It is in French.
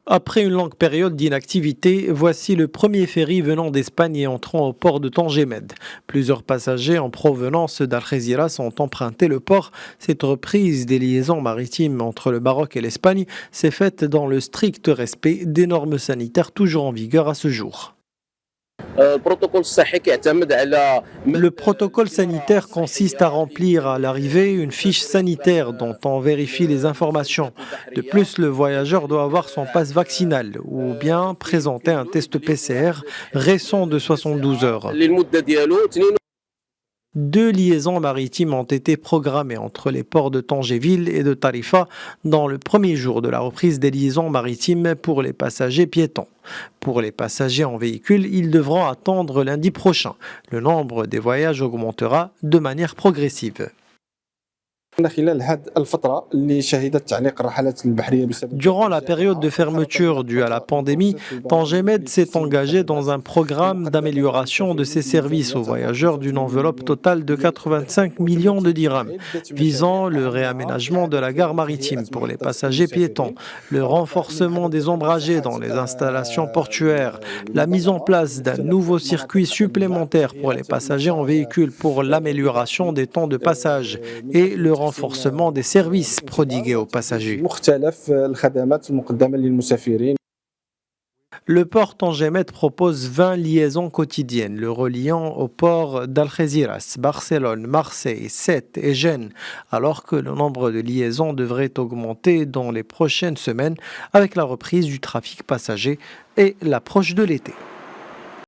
Après une longue période d'inactivité, voici le premier ferry venant d'Espagne et entrant au port de Tangemed. Plusieurs passagers en provenance d'Algeciras ont emprunté le port. Cette reprise des liaisons maritimes entre le Maroc et l'Espagne s'est faite dans le strict respect des normes sanitaires toujours en vigueur à ce jour. Le protocole sanitaire consiste à remplir à l'arrivée une fiche sanitaire dont on vérifie les informations. De plus, le voyageur doit avoir son passe vaccinal ou bien présenter un test PCR récent de 72 heures. Deux liaisons maritimes ont été programmées entre les ports de Tangéville et de Tarifa dans le premier jour de la reprise des liaisons maritimes pour les passagers piétons. Pour les passagers en véhicule, ils devront attendre lundi prochain. Le nombre des voyages augmentera de manière progressive. Durant la période de fermeture due à la pandémie, Tangemed s'est engagé dans un programme d'amélioration de ses services aux voyageurs d'une enveloppe totale de 85 millions de dirhams, visant le réaménagement de la gare maritime pour les passagers piétons, le renforcement des ombragés dans les installations portuaires, la mise en place d'un nouveau circuit supplémentaire pour les passagers en véhicule pour l'amélioration des temps de passage et le renforcement des services prodigués aux passagers. Le port Tangemed propose 20 liaisons quotidiennes, le reliant aux ports d'Algeciras, Barcelone, Marseille, Sète et Gênes, alors que le nombre de liaisons devrait augmenter dans les prochaines semaines avec la reprise du trafic passager et l'approche de l'été.